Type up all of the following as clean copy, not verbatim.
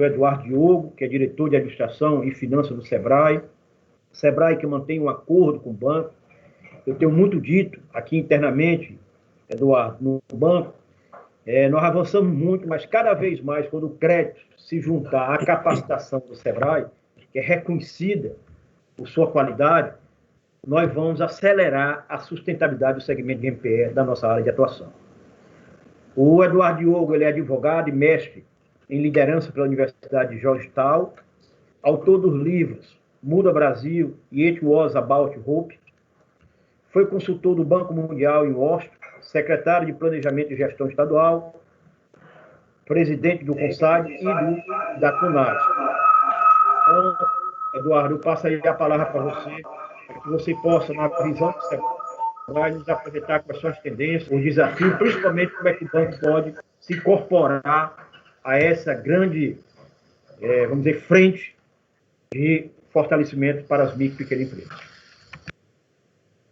cumprimento o Eduardo Diogo, que é diretor de Administração e Finanças do SEBRAE. SEBRAE que mantém um acordo com o banco. Eu tenho muito dito aqui internamente, Eduardo, no banco, nós avançamos muito, mas cada vez mais, quando o crédito se juntar à capacitação do SEBRAE, que é reconhecida por sua qualidade, nós vamos acelerar a sustentabilidade do segmento de NPE da nossa área de atuação. O Eduardo Diogo, ele é advogado e mestre em liderança pela Universidade de Georgetown, autor dos livros Muda Brasil e It Was About Hope, foi consultor do Banco Mundial em Washington, secretário de Planejamento e Gestão Estadual, presidente do CONSAG e da CUNAG. Então, Eduardo, eu passo aí a palavra para você, para que você possa, na visão do SEBRAE, nos apresentar quais são as tendências, os desafios, principalmente como é que o banco pode se incorporar a essa grande, vamos dizer, frente de fortalecimento para as micro e pequenas empresas.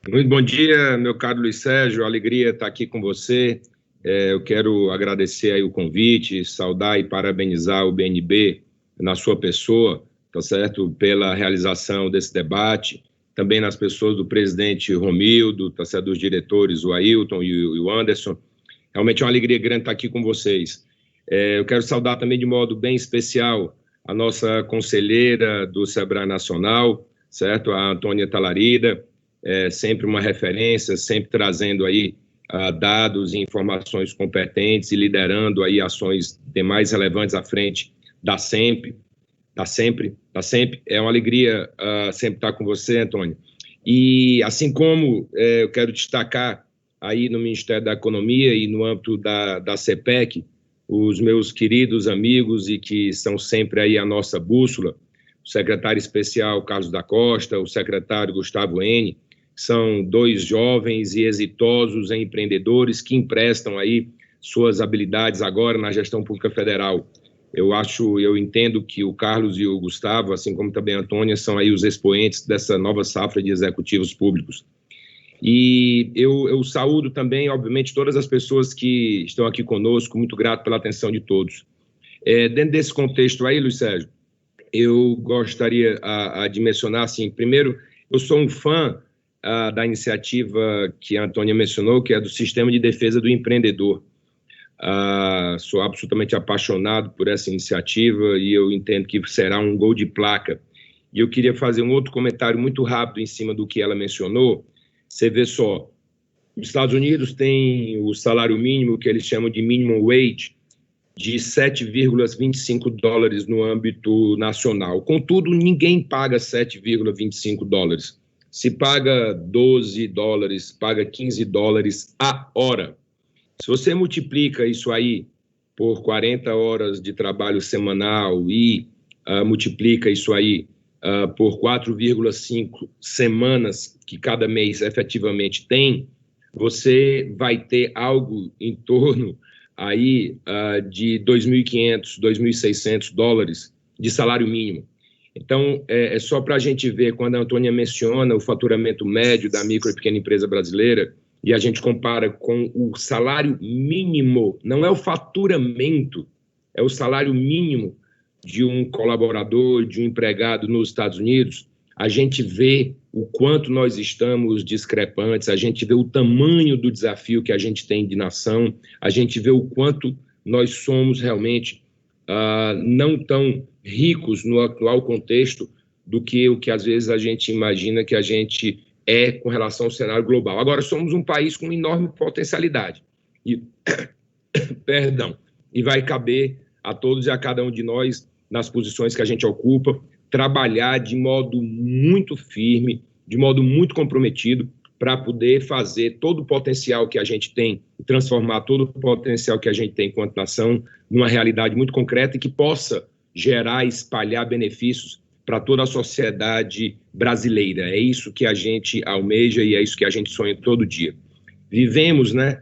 Muito bom dia, meu caro Luiz Sérgio, alegria estar aqui com você. Eu quero agradecer aí o convite, saudar e parabenizar o BNB na sua pessoa, tá certo, pela realização desse debate, também nas pessoas do presidente Romildo, tá certo, dos diretores, o Ailton e o Anderson. Realmente é uma alegria grande estar aqui com vocês. Eu quero saudar também de modo bem especial a nossa conselheira do SEBRAE Nacional, certo, a Antônia Talarida, sempre uma referência, sempre trazendo aí dados e informações competentes e liderando aí ações demais relevantes à frente da sempre. É uma alegria sempre estar com você, Antônio. E assim como eu quero destacar aí no Ministério da Economia e no âmbito da CPEC, os meus queridos amigos e que são sempre aí a nossa bússola, o secretário especial Carlos da Costa, o secretário Gustavo N., são dois jovens e exitosos empreendedores que emprestam aí suas habilidades agora na gestão pública federal. Eu entendo que o Carlos e o Gustavo, assim como também a Antônia, são aí os expoentes dessa nova safra de executivos públicos. E eu saúdo também, obviamente, todas as pessoas que estão aqui conosco, muito grato pela atenção de todos. Dentro desse contexto aí, Luiz Sérgio, eu gostaria de mencionar, assim, primeiro, eu sou um fã da iniciativa que a Antônia mencionou, que é do Sistema de Defesa do Empreendedor. Sou absolutamente apaixonado por essa iniciativa e eu entendo que será um gol de placa. E eu queria fazer um outro comentário muito rápido em cima do que ela mencionou. Você vê só, os Estados Unidos têm o salário mínimo, que eles chamam de minimum wage, de 7,25 dólares no âmbito nacional. Contudo, ninguém paga 7,25 dólares. Se paga 12 dólares, paga 15 dólares a hora. Se você multiplica isso aí por 40 horas de trabalho semanal e multiplica isso aí por 4,5 semanas que cada mês efetivamente tem, você vai ter algo em torno aí de 2.500, 2.600 dólares de salário mínimo. Então, é só para a gente ver, quando a Antônia menciona o faturamento médio da micro e pequena empresa brasileira, e a gente compara com o salário mínimo, não é o faturamento, é o salário mínimo de um colaborador, de um empregado nos Estados Unidos, a gente vê o quanto nós estamos discrepantes, a gente vê o tamanho do desafio que a gente tem de nação, a gente vê o quanto nós somos realmente não tão ricos no atual contexto do que o que às vezes a gente imagina que a gente com relação ao cenário global. Agora, somos um país com enorme potencialidade. E vai caber a todos e a cada um de nós, nas posições que a gente ocupa, trabalhar de modo muito firme, de modo muito comprometido, para poder fazer todo o potencial que a gente tem, transformar todo o potencial que a gente tem enquanto nação numa realidade muito concreta e que possa gerar e espalhar benefícios para toda a sociedade brasileira. É isso que a gente almeja e é isso que a gente sonha todo dia. Vivemos, né,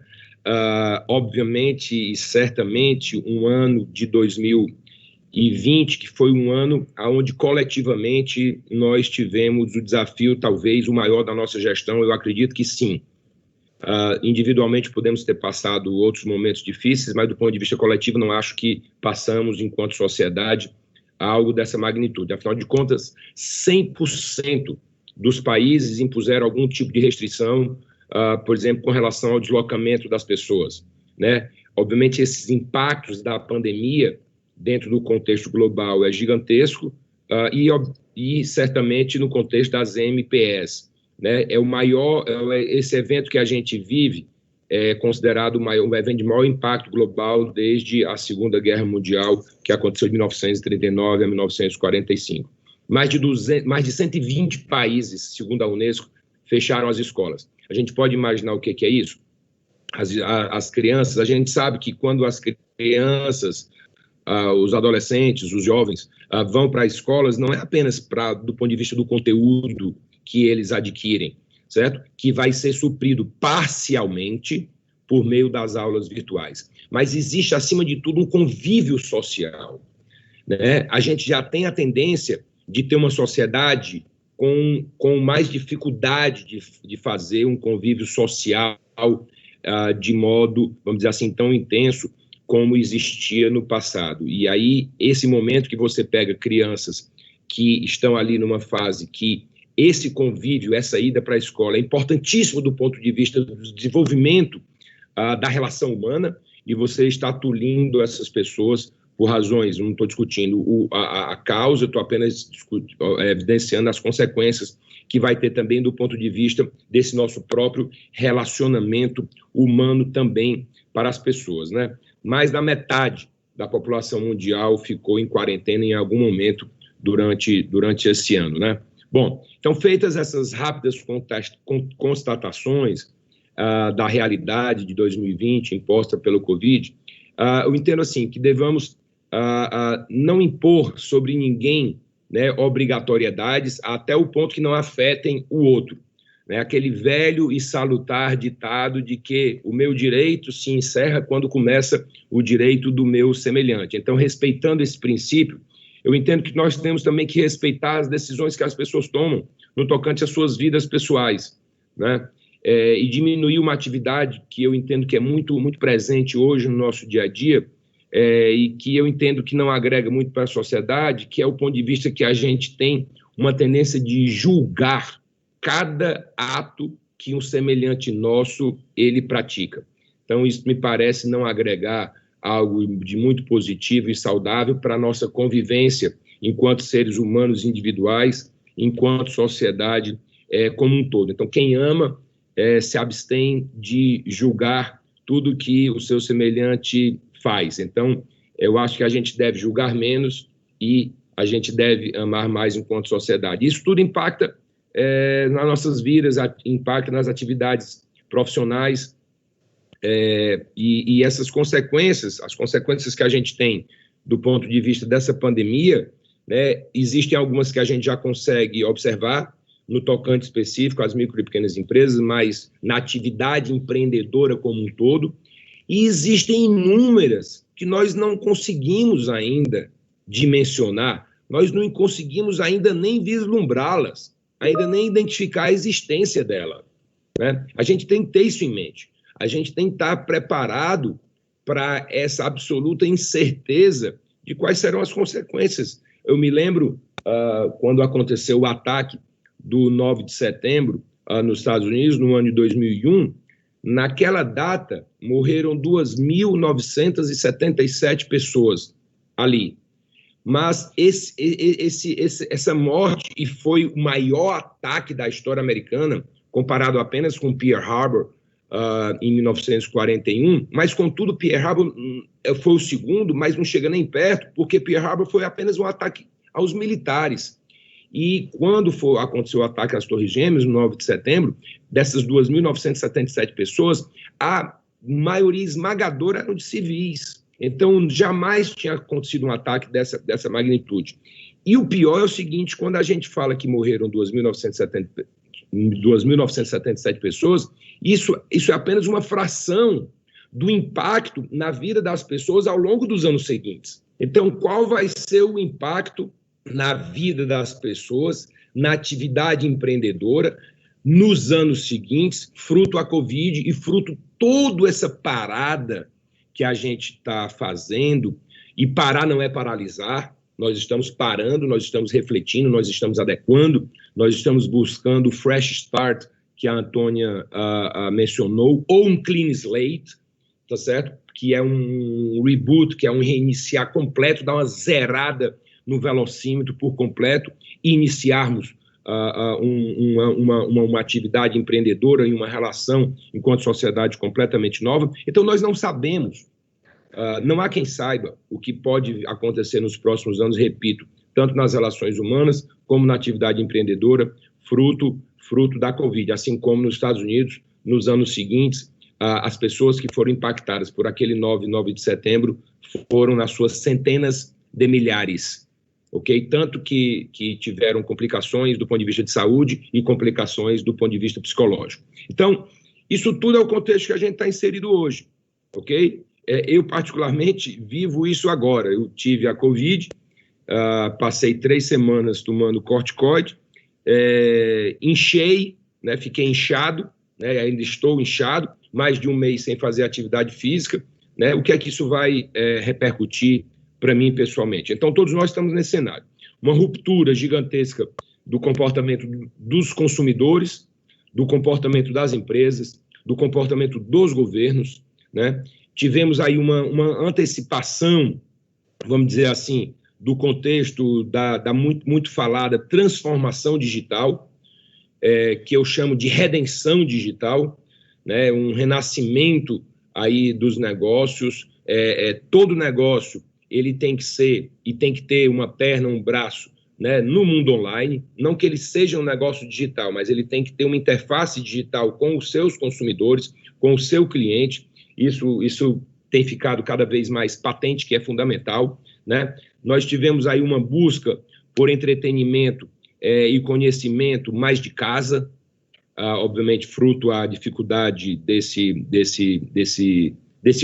obviamente e certamente, um ano de 2020, que foi um ano onde coletivamente nós tivemos o desafio, talvez o maior da nossa gestão, eu acredito que sim. Individualmente podemos ter passado outros momentos difíceis, mas do ponto de vista coletivo não acho que passamos, enquanto sociedade, algo dessa magnitude. Afinal de contas, 100% dos países impuseram algum tipo de restrição, por exemplo, com relação ao deslocamento das pessoas, né? Obviamente, esses impactos da pandemia, dentro do contexto global, é gigantesco, e certamente no contexto das MPS, né? É o maior, esse evento que a gente vive é considerado o evento de maior impacto global desde a Segunda Guerra Mundial, que aconteceu de 1939 a 1945. Mais de 120 países, segundo a Unesco, fecharam as escolas. A gente pode imaginar o que é isso? As crianças, a gente sabe que quando as crianças, os adolescentes, os jovens, vão para escolas, não é apenas do ponto de vista do conteúdo que eles adquirem, certo? Que vai ser suprido parcialmente por meio das aulas virtuais. Mas existe, acima de tudo, um convívio social, né? A gente já tem a tendência de ter uma sociedade com mais dificuldade de fazer um convívio social de modo, vamos dizer assim, tão intenso como existia no passado. E aí, esse momento que você pega crianças que estão ali numa fase que esse convívio, essa ida para a escola é importantíssimo do ponto de vista do desenvolvimento da relação humana, e você está tolhindo essas pessoas por razões, não estou discutindo a causa, estou apenas evidenciando as consequências que vai ter também do ponto de vista desse nosso próprio relacionamento humano também para as pessoas, né? Mais da metade da população mundial ficou em quarentena em algum momento durante esse ano, né? Bom, então, feitas essas rápidas constatações da realidade de 2020 imposta pelo Covid, eu entendo assim que devemos não impor sobre ninguém, né, obrigatoriedades até o ponto que não afetem o outro, né? Aquele velho e salutar ditado de que o meu direito se encerra quando começa o direito do meu semelhante. Então, respeitando esse princípio, eu entendo que nós temos também que respeitar as decisões que as pessoas tomam no tocante às suas vidas pessoais, né? E diminuir uma atividade que eu entendo que é muito, muito presente hoje no nosso dia a dia, e que eu entendo que não agrega muito para a sociedade, que é o ponto de vista que a gente tem uma tendência de julgar cada ato que um semelhante nosso ele pratica. Então, isso me parece não agregar algo de muito positivo e saudável para a nossa convivência enquanto seres humanos individuais, enquanto sociedade como um todo. Então, quem ama se abstém de julgar tudo que o seu semelhante faz. Então, eu acho que a gente deve julgar menos e a gente deve amar mais enquanto sociedade. Isso tudo impacta nas nossas vidas, impacta nas atividades profissionais, e essas consequências, as consequências que a gente tem do ponto de vista dessa pandemia, né, existem algumas que a gente já consegue observar no tocante específico às micro e pequenas empresas, mas na atividade empreendedora como um todo, e existem inúmeras que nós não conseguimos ainda dimensionar, nós não conseguimos ainda nem vislumbrá-las, ainda nem identificar a existência dela, né? A gente tem que ter isso em mente. A gente tem que estar preparado para essa absoluta incerteza de quais serão as consequências. Eu me lembro quando aconteceu o ataque do 9 de setembro nos Estados Unidos, no ano de 2001, naquela data morreram 2.977 pessoas ali. Mas essa morte, e foi o maior ataque da história americana, comparado apenas com Pearl Harbor, em 1941, mas, contudo, Pearl Harbor foi o segundo, mas não chega nem perto, porque Pearl Harbor foi apenas um ataque aos militares. E quando aconteceu o ataque às Torres Gêmeas, no 9 de setembro, dessas 2.977 pessoas, a maioria esmagadora eram de civis. Então, jamais tinha acontecido um ataque dessa magnitude. E o pior é o seguinte, quando a gente fala que morreram 2.977 pessoas, isso é apenas uma fração do impacto na vida das pessoas ao longo dos anos seguintes. Então, qual vai ser o impacto na vida das pessoas, na atividade empreendedora, nos anos seguintes, fruto a Covid e fruto toda essa parada que a gente está fazendo. E parar não é paralisar, nós estamos parando, nós estamos refletindo, nós estamos adequando, nós estamos buscando o fresh start que a Antônia mencionou, ou um clean slate, tá certo? Que é um reboot, que é um reiniciar completo, dar uma zerada no velocímetro por completo e iniciarmos uma atividade empreendedora e uma relação enquanto sociedade completamente nova. Então, nós não sabemos, não há quem saiba o que pode acontecer nos próximos anos, repito, tanto nas relações humanas como na atividade empreendedora, fruto da Covid, assim como nos Estados Unidos, nos anos seguintes, as pessoas que foram impactadas por aquele 9 de setembro foram nas suas centenas de milhares, ok? Tanto que tiveram complicações do ponto de vista de saúde e complicações do ponto de vista psicológico. Então, isso tudo é o contexto que a gente está inserido hoje, ok? Eu, particularmente, vivo isso agora. Eu tive a Covid, passei 3 semanas tomando corticoide, inchei, né, fiquei inchado, né, ainda estou inchado, mais de 1 mês sem fazer atividade física, né, o que é que isso vai repercutir para mim pessoalmente? Então, todos nós estamos nesse cenário. Uma ruptura gigantesca do comportamento dos consumidores, do comportamento das empresas, do comportamento dos governos, né? Tivemos aí uma antecipação, vamos dizer assim, do contexto da muito falada transformação digital, que eu chamo de redenção digital, né, um renascimento aí dos negócios. Todo negócio ele tem que ser e tem que ter uma perna, um braço, né, no mundo online, não que ele seja um negócio digital, mas ele tem que ter uma interface digital com os seus consumidores, com o seu cliente. Isso tem ficado cada vez mais patente, que é fundamental, né? Nós tivemos aí uma busca por entretenimento e conhecimento mais de casa, obviamente fruto à dificuldade desse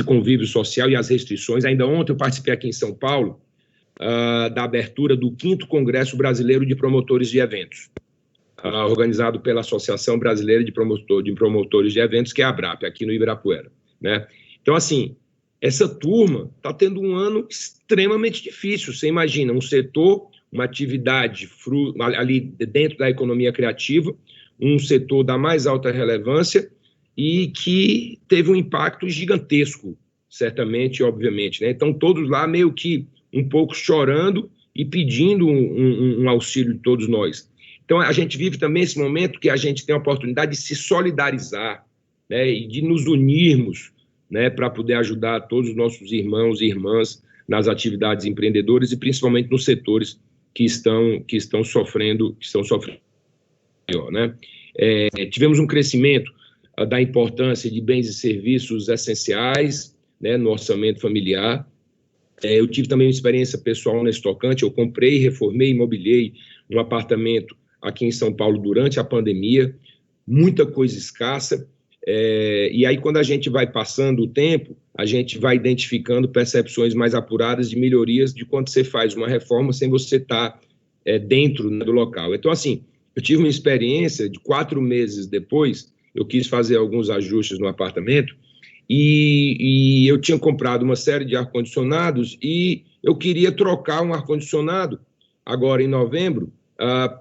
convívio social e as restrições. Ainda ontem eu participei aqui em São Paulo da abertura do 5º Congresso Brasileiro de Promotores de Eventos, organizado pela Associação Brasileira de Promotores de Eventos, que é a ABRAP, aqui no Ibirapuera, né? Então, assim, essa turma está tendo um ano extremamente difícil. Você imagina um setor, uma atividade ali dentro da economia criativa, um setor da mais alta relevância e que teve um impacto gigantesco, certamente, obviamente, né? Então, todos lá meio que um pouco chorando e pedindo um auxílio de todos nós. Então, a gente vive também esse momento que a gente tem a oportunidade de se solidarizar, né, e de nos unirmos, né, para poder ajudar todos os nossos irmãos e irmãs nas atividades empreendedoras e principalmente nos setores que estão sofrendo, né? Tivemos um crescimento da importância de bens e serviços essenciais, né, no orçamento familiar. Eu tive também uma experiência pessoal nesse tocante. Eu comprei, reformei, imobiliei um apartamento aqui em São Paulo durante a pandemia, muita coisa escassa. E aí, quando a gente vai passando o tempo, a gente vai identificando percepções mais apuradas de melhorias de quando você faz uma reforma sem você estar dentro, né, do local. Então, assim, eu tive uma experiência de 4 meses depois, eu quis fazer alguns ajustes no apartamento e eu tinha comprado uma série de ar-condicionados e eu queria trocar um ar-condicionado, agora em novembro,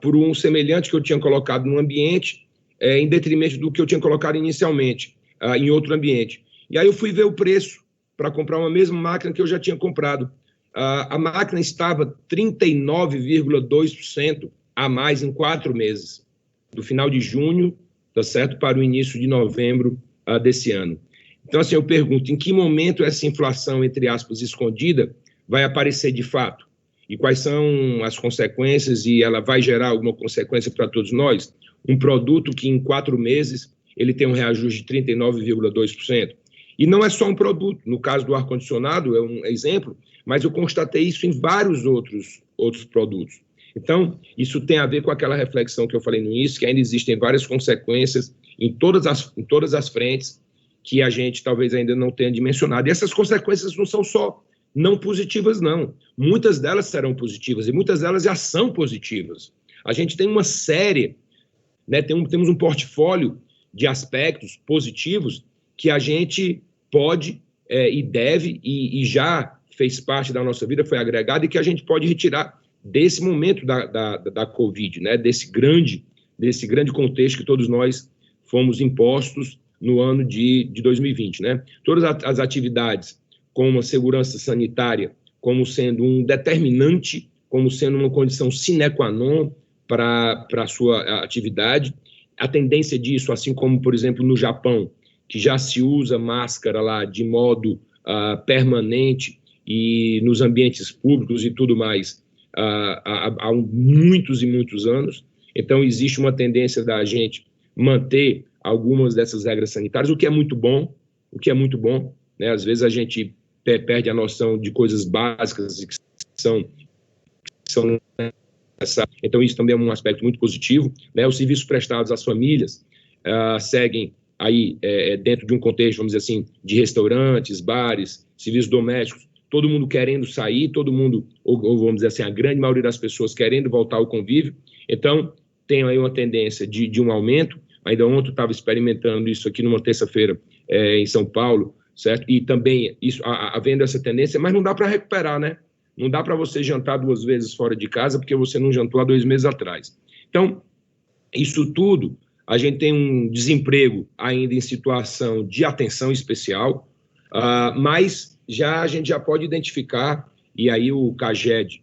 por um semelhante que eu tinha colocado no ambiente, em detrimento do que eu tinha colocado inicialmente, em outro ambiente. E aí eu fui ver o preço para comprar uma mesma máquina que eu já tinha comprado. A máquina estava 39,2% a mais em 4 meses, do final de junho, tá certo, para o início de novembro desse ano. Então, assim, eu pergunto, em que momento essa inflação, entre aspas, escondida, vai aparecer de fato? E quais são as consequências, e ela vai gerar alguma consequência para todos nós? Um produto que em 4 meses ele tem um reajuste de 39,2%. E não é só um produto, no caso do ar-condicionado é um exemplo, mas eu constatei isso em vários outros produtos. Então, isso tem a ver com aquela reflexão que eu falei no início, que ainda existem várias consequências em todas as frentes que a gente talvez ainda não tenha dimensionado. E essas consequências não são só não positivas, não. Muitas delas serão positivas e muitas delas já são positivas. A gente tem uma série né? Temos um portfólio de aspectos positivos que a gente pode e deve, e já fez parte da nossa vida, foi agregado, e que a gente pode retirar desse momento da Covid, né? Desse grande contexto que todos nós fomos impostos no ano de 2020, né? Todas as atividades como a segurança sanitária, como sendo um determinante, como sendo uma condição sine qua non para a sua atividade. A tendência disso, assim como, por exemplo, no Japão, que já se usa máscara lá de modo permanente e nos ambientes públicos e tudo mais há muitos e muitos anos. Então, existe uma tendência da gente manter algumas dessas regras sanitárias, o que é muito bom, né? Às vezes a gente perde a noção de coisas básicas que são então isso também é um aspecto muito positivo, né? Os serviços prestados às famílias seguem aí dentro de um contexto, vamos dizer assim, de restaurantes, bares, serviços domésticos, todo mundo querendo sair, todo mundo, ou vamos dizer assim, a grande maioria das pessoas querendo voltar ao convívio. Então tem aí uma tendência de um aumento. Ainda ontem eu estava experimentando isso aqui numa terça-feira em São Paulo, certo? E também isso, havendo essa tendência, mas não dá para recuperar, né? Não dá para você jantar 2 vezes fora de casa porque você não jantou há 2 meses atrás. Então, isso tudo, a gente tem um desemprego ainda em situação de atenção especial, mas a gente já pode identificar, e aí o CAGED,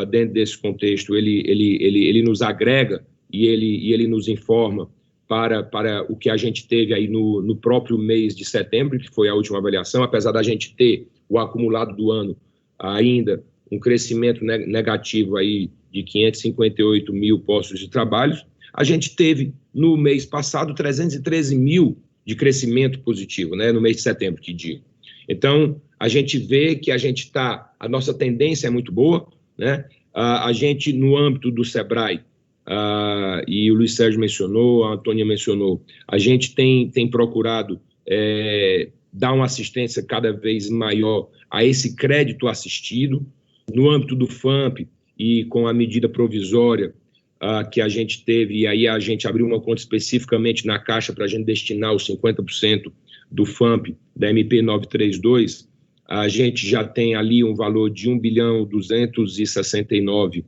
dentro desse contexto, ele nos agrega e ele nos informa para o que a gente teve aí no próprio mês de setembro, que foi a última avaliação, apesar da gente ter o acumulado do ano ainda um crescimento negativo aí de 558 mil postos de trabalho, a gente teve no mês passado 313 mil de crescimento positivo, né, no mês de setembro, que digo. Então, a gente vê que a nossa tendência é muito boa, né? A gente, no âmbito do SEBRAE, e o Luiz Sérgio mencionou, a Antônia mencionou, a gente tem procurado dar uma assistência cada vez maior a esse crédito assistido. No âmbito do FAMP e com a medida provisória que a gente teve, e aí a gente abriu uma conta especificamente na Caixa para a gente destinar os 50% do FAMP da MP 932, a gente já tem ali um valor de 1.269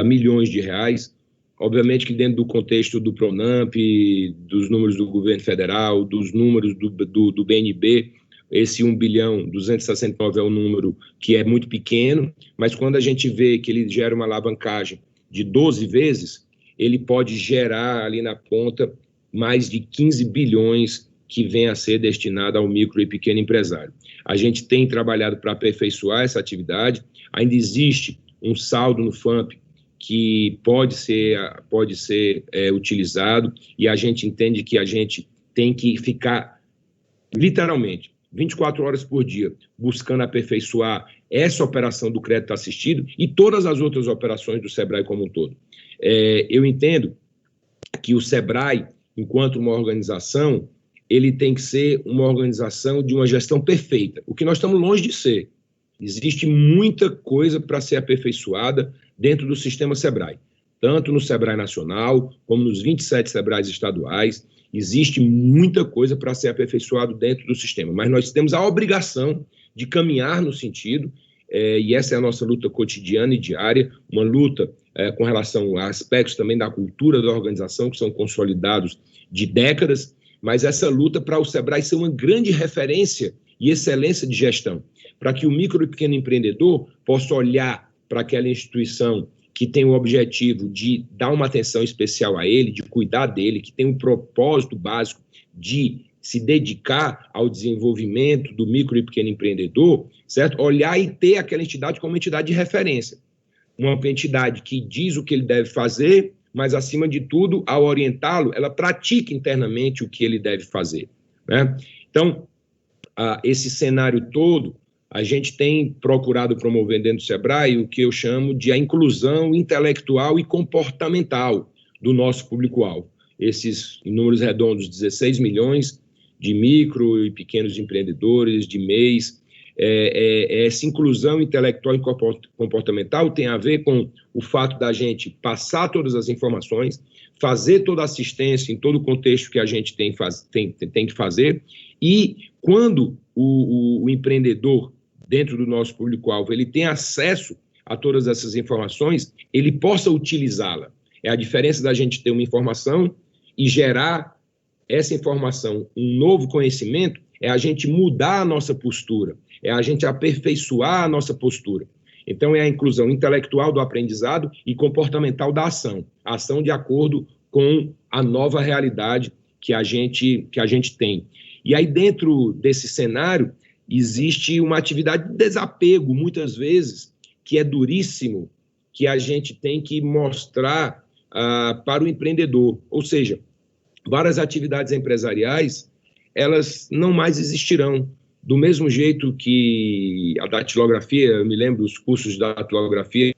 milhões de reais. Obviamente que dentro do contexto do PRONAMP, dos números do governo federal, dos números do BNB, esse 1.269 é um número que é muito pequeno, mas quando a gente vê que ele gera uma alavancagem de 12 vezes, ele pode gerar ali na ponta mais de 15 bilhões que vem a ser destinado ao micro e pequeno empresário. A gente tem trabalhado para aperfeiçoar essa atividade, ainda existe um saldo no FAMP que pode ser utilizado, e a gente entende que a gente tem que ficar, literalmente, 24 horas por dia, buscando aperfeiçoar essa operação do crédito assistido e todas as outras operações do SEBRAE como um todo. Eu entendo que o SEBRAE, enquanto uma organização, ele tem que ser uma organização de uma gestão perfeita, o que nós estamos longe de ser. Existe muita coisa para ser aperfeiçoada dentro do sistema SEBRAE, tanto no SEBRAE nacional, como nos 27 SEBRAEs estaduais. Existe muita coisa para ser aperfeiçoado dentro do sistema, mas nós temos a obrigação de caminhar no sentido, e essa é a nossa luta cotidiana e diária, uma luta com relação a aspectos também da cultura da organização, que são consolidados de décadas, mas essa luta para o SEBRAE ser uma grande referência e excelência de gestão, para que o micro e pequeno empreendedor possa olhar para aquela instituição que tem o objetivo de dar uma atenção especial a ele, de cuidar dele, que tem um propósito básico de se dedicar ao desenvolvimento do micro e pequeno empreendedor, certo? Olhar e ter aquela entidade como uma entidade de referência, uma entidade que diz o que ele deve fazer, mas, acima de tudo, ao orientá-lo, ela pratica internamente o que ele deve fazer, né? Então, esse cenário todo, a gente tem procurado promover dentro do SEBRAE o que eu chamo de a inclusão intelectual e comportamental do nosso público-alvo. Esses, em números redondos, 16 milhões de micro e pequenos empreendedores, de MEIs, Essa inclusão intelectual e comportamental tem a ver com o fato da gente passar todas as informações, fazer toda a assistência em todo o contexto que a gente tem que fazer, e quando o empreendedor, dentro do nosso público-alvo, ele tem acesso a todas essas informações, ele possa utilizá-la. É a diferença da gente ter uma informação e gerar essa informação, um novo conhecimento, é a gente mudar a nossa postura, é a gente aperfeiçoar a nossa postura. Então, é a inclusão intelectual do aprendizado e comportamental da ação. A ação de acordo com a nova realidade que a gente tem. E aí, dentro desse cenário, existe uma atividade de desapego, muitas vezes, que é duríssimo, que a gente tem que mostrar para o empreendedor. Ou seja, várias atividades empresariais, elas não mais existirão. Do mesmo jeito que a datilografia, eu me lembro dos cursos de datilografia,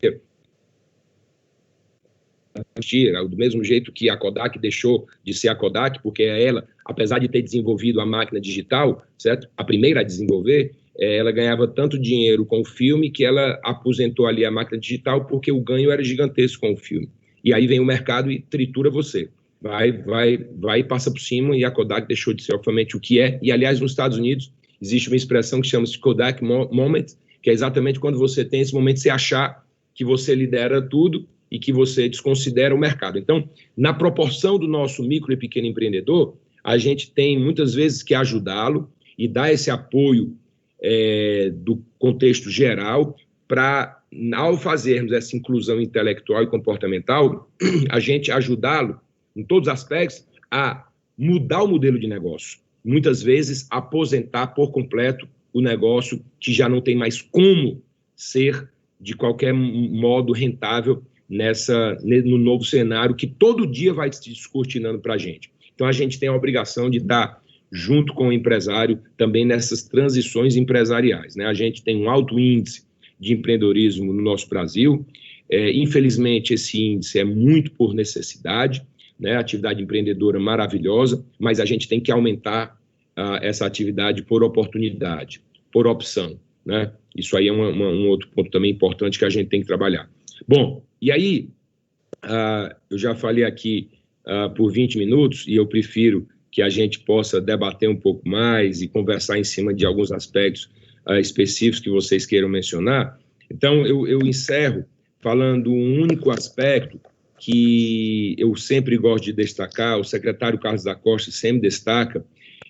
do mesmo jeito que a Kodak deixou de ser a Kodak, porque ela, apesar de ter desenvolvido a máquina digital, certo? A primeira a desenvolver, ela ganhava tanto dinheiro com o filme que ela aposentou ali a máquina digital porque o ganho era gigantesco com o filme. E aí vem o mercado e tritura você. Vai e passa por cima, e a Kodak deixou de ser, obviamente, o que é. E, aliás, nos Estados Unidos, existe uma expressão que chama-se Kodak Moment, que é exatamente quando você tem esse momento de você achar que você lidera tudo e que você desconsidera o mercado. Então, na proporção do nosso micro e pequeno empreendedor, a gente tem muitas vezes que ajudá-lo e dar esse apoio do contexto geral para, ao fazermos essa inclusão intelectual e comportamental, a gente ajudá-lo, em todos os aspectos, a mudar o modelo de negócio. Muitas vezes, aposentar por completo o negócio que já não tem mais como ser, de qualquer modo, rentável no novo cenário que todo dia vai se descortinando para a gente. Então, a gente tem a obrigação de estar junto com o empresário também nessas transições empresariais, né? A gente tem um alto índice de empreendedorismo no nosso Brasil. Infelizmente, esse índice é muito por necessidade, né? Atividade empreendedora maravilhosa, mas a gente tem que aumentar essa atividade por oportunidade, por opção, né? Isso aí é um outro ponto também importante que a gente tem que trabalhar. Bom, e aí, eu já falei aqui por 20 minutos, e eu prefiro que a gente possa debater um pouco mais e conversar em cima de alguns aspectos específicos que vocês queiram mencionar. Então, eu encerro falando um único aspecto que eu sempre gosto de destacar, o secretário Carlos da Costa sempre destaca,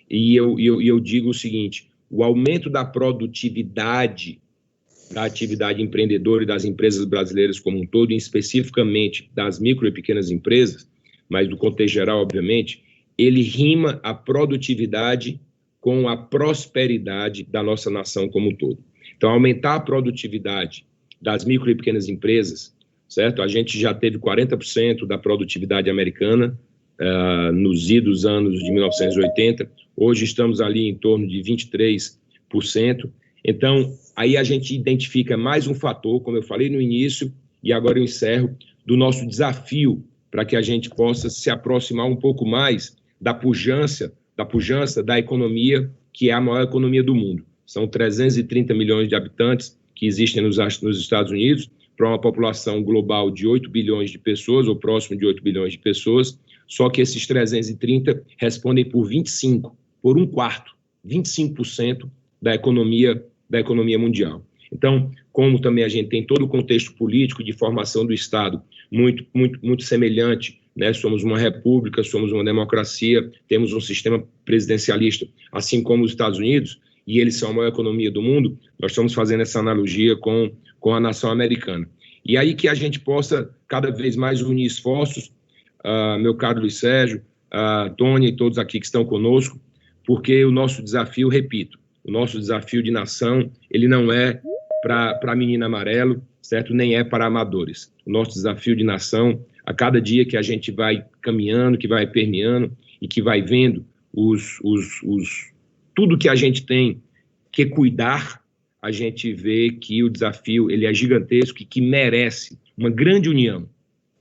e eu digo o seguinte: o aumento da produtividade da atividade empreendedora e das empresas brasileiras como um todo, e especificamente das micro e pequenas empresas, mas do contexto geral, obviamente, ele rima a produtividade com a prosperidade da nossa nação como um todo. Então, aumentar a produtividade das micro e pequenas empresas, certo? A gente já teve 40% da produtividade americana nos idos anos de 1980, hoje estamos ali em torno de 23%. Então, aí a gente identifica mais um fator, como eu falei no início, e agora eu encerro, do nosso desafio para que a gente possa se aproximar um pouco mais da pujança da economia, que é a maior economia do mundo. São 330 milhões de habitantes que existem nos Estados Unidos, para uma população global de 8 bilhões de pessoas, ou próximo de 8 bilhões de pessoas, só que esses 330 respondem por 25%, por um quarto, 25% da economia mundial. Então, como também a gente tem todo o contexto político de formação do Estado muito semelhante, né? Somos uma república, somos uma democracia, temos um sistema presidencialista, assim como os Estados Unidos, e eles são a maior economia do mundo, nós estamos fazendo essa analogia com a nação americana. E aí que a gente possa cada vez mais unir esforços, meu caro Luiz Sérgio, Tônia e todos aqui que estão conosco, porque o nosso desafio, repito, o nosso desafio de nação, ele não é para menino amarelo, certo? Nem é para amadores. O nosso desafio de nação, a cada dia que a gente vai caminhando, que vai permeando e que vai vendo tudo que a gente tem que cuidar, a gente vê que o desafio ele é gigantesco e que merece uma grande união.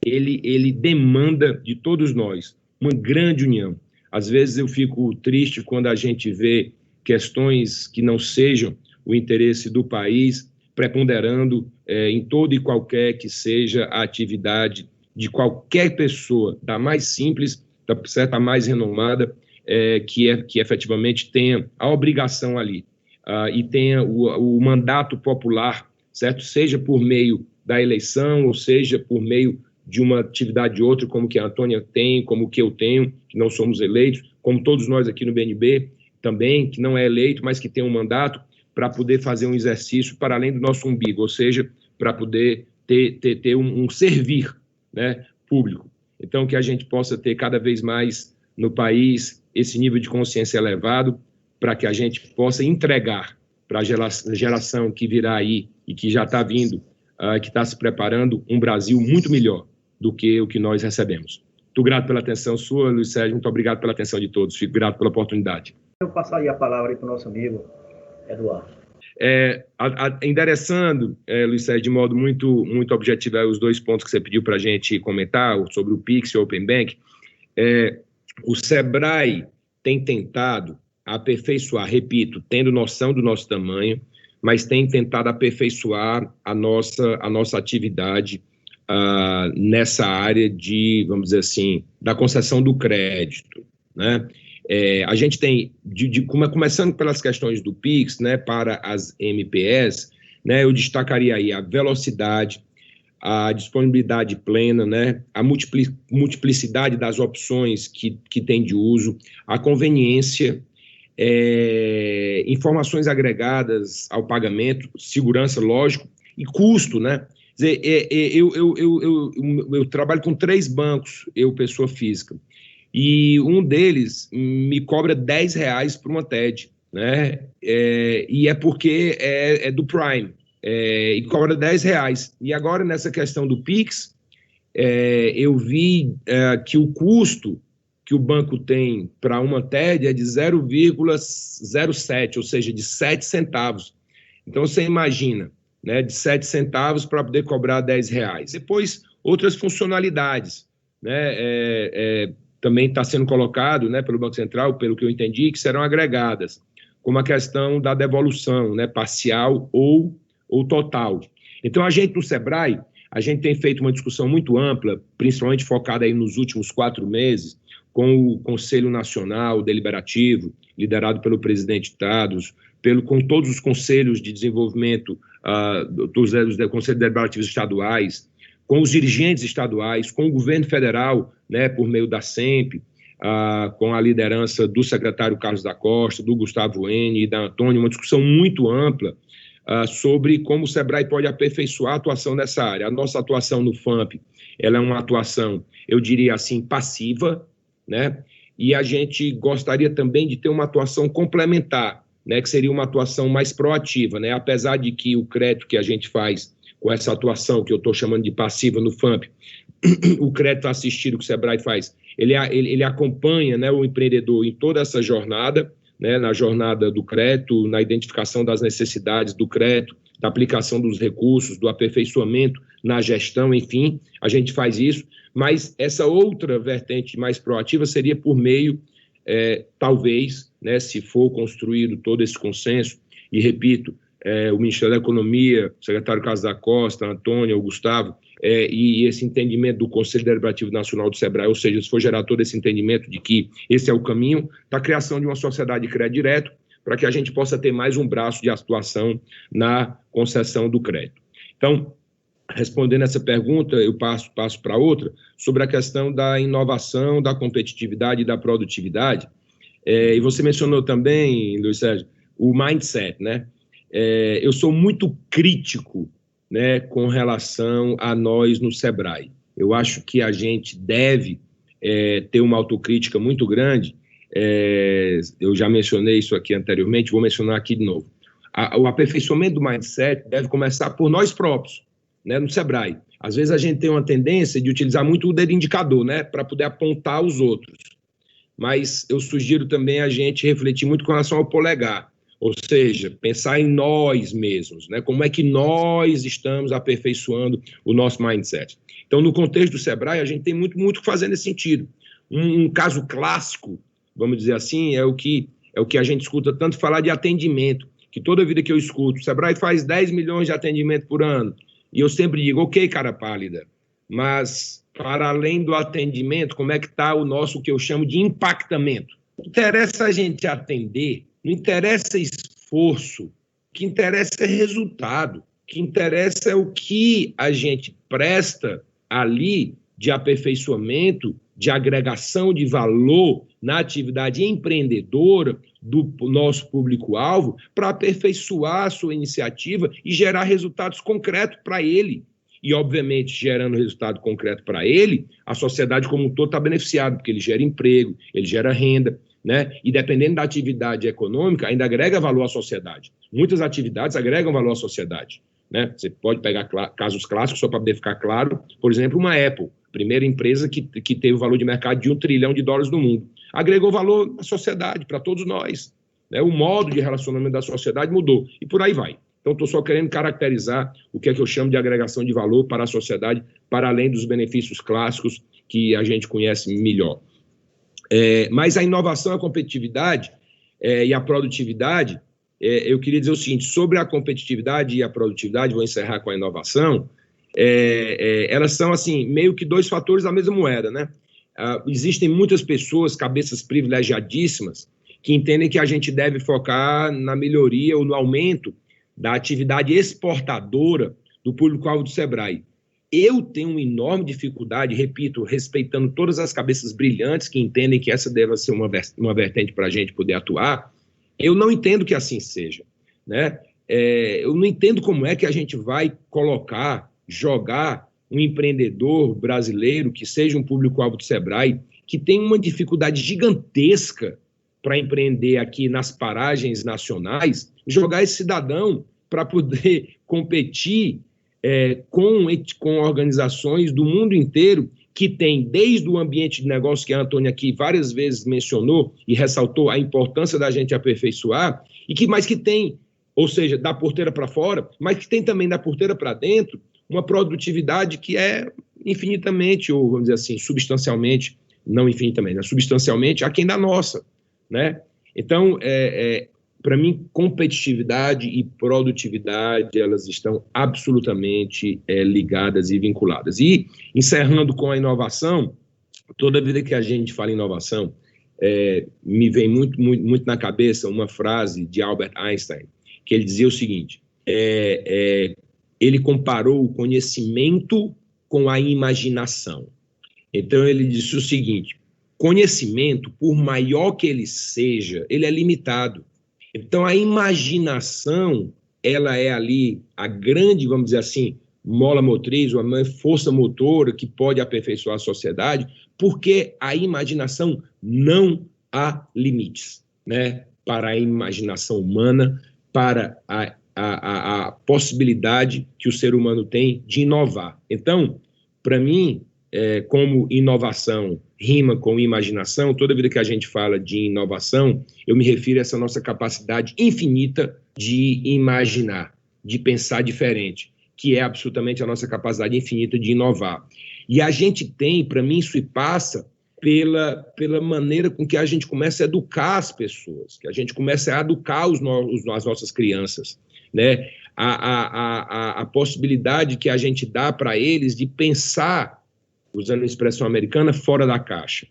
Ele demanda de todos nós uma grande união. Às vezes eu fico triste quando a gente vê questões que não sejam o interesse do país, preponderando em todo e qualquer que seja a atividade de qualquer pessoa, da mais simples, da mais renomada, que efetivamente tenha a obrigação ali e tenha o mandato popular, certo? Seja por meio da eleição, ou seja por meio de uma atividade de outra, como que a Antônia tem, como que eu tenho, que não somos eleitos, como todos nós aqui no BNB também, que não é eleito, mas que tem um mandato para poder fazer um exercício para além do nosso umbigo, ou seja, para poder ter um servir, né, público. Então, que a gente possa ter cada vez mais no país esse nível de consciência elevado, para que a gente possa entregar para a geração que virá aí e que já está vindo, que está se preparando, um Brasil muito melhor do que o que nós recebemos. Muito grato pela atenção sua, Luiz Sérgio, muito obrigado pela atenção de todos, fico grato pela oportunidade. Eu passaria a palavra para o nosso amigo Eduardo. Endereçando, Luiz Sérgio, de modo muito objetivo, os dois pontos que você pediu para a gente comentar, sobre o Pix e o Open Bank, o SEBRAE tem tentado aperfeiçoar, repito, tendo noção do nosso tamanho, mas tem tentado aperfeiçoar a nossa atividade nessa área de, vamos dizer assim, da concessão do crédito, né? A gente tem, começando pelas questões do PIX, né, para as MPS, né, eu destacaria aí a velocidade, a disponibilidade plena, né, a multiplicidade das opções que tem de uso, a conveniência, informações agregadas ao pagamento, segurança, lógico, e custo, né? Quer dizer, eu trabalho com 3 bancos, pessoa física, e um deles me cobra R$10 por uma TED, né? E é porque é do Prime, e cobra R$10. E agora, nessa questão do Pix, eu vi que o custo que o banco tem para uma TED é de 0,07, ou seja, de 7 centavos. Então, você imagina, né, de 7 centavos para poder cobrar R$10. Depois, outras funcionalidades, né, também está sendo colocado, né, pelo Banco Central, pelo que eu entendi, que serão agregadas, como a questão da devolução, né, parcial ou total. Então, a gente no SEBRAE, a gente tem feito uma discussão muito ampla, principalmente focada aí nos últimos 4 meses, com o Conselho Nacional Deliberativo, liderado pelo presidente Tados, com todos os conselhos de desenvolvimento dos conselhos deliberativos estaduais, com os dirigentes estaduais, com o governo federal, né, por meio da SEMP, com a liderança do secretário Carlos da Costa, do Gustavo N e da Antônia, uma discussão muito ampla sobre como o SEBRAE pode aperfeiçoar a atuação nessa área. A nossa atuação no FAMP, ela é uma atuação, eu diria assim, passiva, né? E a gente gostaria também de ter uma atuação complementar, né, que seria uma atuação mais proativa, né? Apesar de que o crédito que a gente faz com essa atuação, que eu estou chamando de passiva no FAMP, o crédito assistido que o SEBRAE faz, ele acompanha, né, o empreendedor em toda essa jornada, né, na jornada do crédito, na identificação das necessidades do crédito, da aplicação dos recursos, do aperfeiçoamento na gestão, enfim, a gente faz isso, mas essa outra vertente mais proativa seria por meio, talvez, né, se for construído todo esse consenso, e repito, o Ministério da Economia, o secretário Carlos da Costa, a Antônia, o Gustavo, e esse entendimento do Conselho Deliberativo Nacional do SEBRAE, ou seja, se for gerar todo esse entendimento de que esse é o caminho da criação de uma sociedade de crédito direto, para que a gente possa ter mais um braço de atuação na concessão do crédito. Então, respondendo essa pergunta, eu passo para outra, sobre a questão da inovação, da competitividade e da produtividade. E você mencionou também, Luiz Sérgio, o mindset, né? Eu sou muito crítico, né, com relação a nós no SEBRAE. Eu acho que a gente deve ter uma autocrítica muito grande. Eu já mencionei isso aqui anteriormente, vou mencionar aqui de novo. O aperfeiçoamento do mindset deve começar por nós próprios, né, no SEBRAE. Às vezes a gente tem uma tendência de utilizar muito o dedo indicador, né, para poder apontar os outros. Mas eu sugiro também a gente refletir muito com relação ao polegar, ou seja, pensar em nós mesmos, né, como é que nós estamos aperfeiçoando o nosso mindset. Então, no contexto do SEBRAE, a gente tem muito o que fazer nesse sentido. Um caso clássico, vamos dizer assim, é o que a gente escuta tanto falar de atendimento. que toda vida que eu escuto, o Sebrae faz 10 milhões de atendimento por ano, e eu sempre digo, ok, cara pálida, mas para além do atendimento, como é que está o nosso, o que eu chamo de impactamento? Não interessa a gente atender, não interessa esforço, o que interessa é resultado, o que interessa é o que a gente presta ali de aperfeiçoamento, de agregação de valor na atividade empreendedora do nosso público-alvo para aperfeiçoar a sua iniciativa e gerar resultados concretos para ele. E, obviamente, gerando resultado concreto para ele, a sociedade como um todo está beneficiada, porque ele gera emprego, ele gera renda, né? E dependendo da atividade econômica, ainda agrega valor à sociedade. Muitas atividades agregam valor à sociedade, né? Você pode pegar casos clássicos, só para poder ficar claro, por exemplo, uma Apple, primeira empresa que teve o valor de mercado de $1 trilhão no mundo. Agregou valor à sociedade, para todos nós, né? O modo de relacionamento da sociedade mudou, e por aí vai. Então, estou só querendo caracterizar o que é que eu chamo de agregação de valor para a sociedade, para além dos benefícios clássicos que a gente conhece melhor. Mas a inovação, a competitividade e a produtividade, eu queria dizer o seguinte, sobre a competitividade e a produtividade, vou encerrar com a inovação, elas são, assim, meio que dois fatores da mesma moeda, né? Existem muitas pessoas, cabeças privilegiadíssimas, que entendem que a gente deve focar na melhoria ou no aumento da atividade exportadora do público-alvo do Sebrae. Eu tenho uma enorme dificuldade, repito, respeitando todas as cabeças brilhantes que entendem que essa deve ser uma vertente para a gente poder atuar, eu não entendo que assim seja, né? Eu não entendo como é que a gente vai jogar um empreendedor brasileiro que seja um público-alvo do Sebrae, que tem uma dificuldade gigantesca para empreender aqui nas paragens nacionais, jogar esse cidadão para poder competir com organizações do mundo inteiro que tem desde o ambiente de negócio que a Antônia aqui várias vezes mencionou e ressaltou a importância da gente aperfeiçoar, mas que tem, ou seja, da porteira para fora, mas que tem também da porteira para dentro uma produtividade que é infinitamente, ou vamos dizer assim, substancialmente, não infinitamente, né, substancialmente aquém da nossa, né? Então, para mim, competitividade e produtividade, elas estão absolutamente ligadas e vinculadas. E, encerrando com a inovação, toda vida que a gente fala em inovação, me vem muito na cabeça uma frase de Albert Einstein, que ele dizia o seguinte, ele comparou o conhecimento com a imaginação. Então, ele disse o seguinte, conhecimento, por maior que ele seja, ele é limitado. Então, a imaginação, ela é ali a grande, vamos dizer assim, mola motriz, ou a força motora que pode aperfeiçoar a sociedade, porque a imaginação não há limites, né? Para a imaginação humana, para a possibilidade que o ser humano tem de inovar. Então, para mim, como inovação rima com imaginação, toda vida que a gente fala de inovação, eu me refiro a essa nossa capacidade infinita de imaginar, de pensar diferente, que é absolutamente a nossa capacidade infinita de inovar. E a gente tem, para mim, isso passa pela maneira com que a gente começa a educar as pessoas, que a gente começa a educar as nossas crianças, né? A possibilidade que a gente dá para eles de pensar, usando a expressão americana, fora da caixa,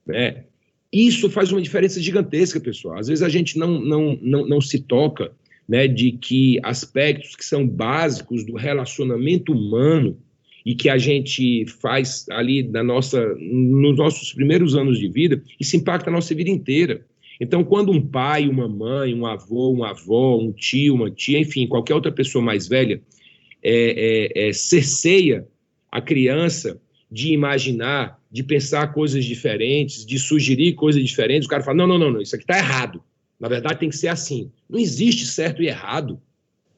né? Isso faz uma diferença gigantesca, pessoal. Às vezes a gente não se toca, né, de que aspectos que são básicos do relacionamento humano e que a gente faz ali nos nossos primeiros anos de vida, isso impacta a nossa vida inteira. Então, quando um pai, uma mãe, um avô, uma avó, um tio, uma tia, enfim, qualquer outra pessoa mais velha, cerceia a criança de imaginar, de pensar coisas diferentes, de sugerir coisas diferentes, o cara fala, não, isso aqui está errado. Na verdade, tem que ser assim. Não existe certo e errado.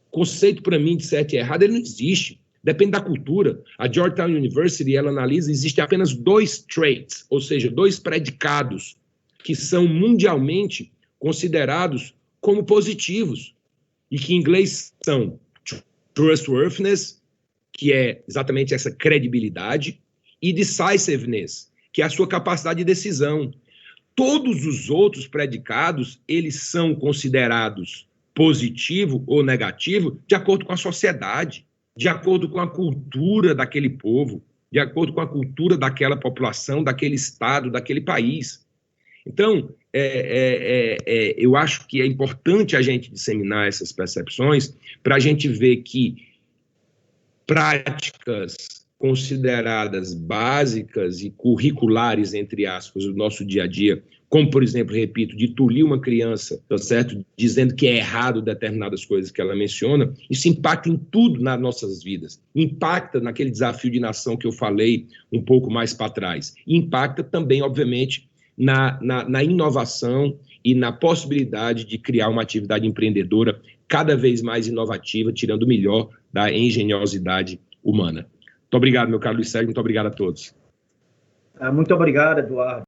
O conceito, para mim, de certo e errado, ele não existe. Depende da cultura. A Georgetown University, ela analisa, existem apenas 2 traits, ou seja, 2 predicados, que são mundialmente considerados como positivos, e que em inglês são trustworthiness, que é exatamente essa credibilidade, e decisiveness, que é a sua capacidade de decisão. Todos os outros predicados, eles são considerados positivo ou negativo, de acordo com a sociedade, de acordo com a cultura daquele povo, de acordo com a cultura daquela população, daquele estado, daquele país. Então, eu acho que é importante a gente disseminar essas percepções para a gente ver que práticas consideradas básicas e curriculares, entre aspas, do nosso dia a dia, como, por exemplo, repito, de tolir uma criança, tá certo? Dizendo que é errado determinadas coisas que ela menciona, isso impacta em tudo nas nossas vidas. Impacta naquele desafio de nação que eu falei um pouco mais para trás. Impacta também, obviamente, na inovação e na possibilidade de criar uma atividade empreendedora cada vez mais inovativa, tirando o melhor da engenhosidade humana. Muito obrigado, meu caro Luiz Sérgio, muito obrigado a todos. Muito obrigado, Eduardo.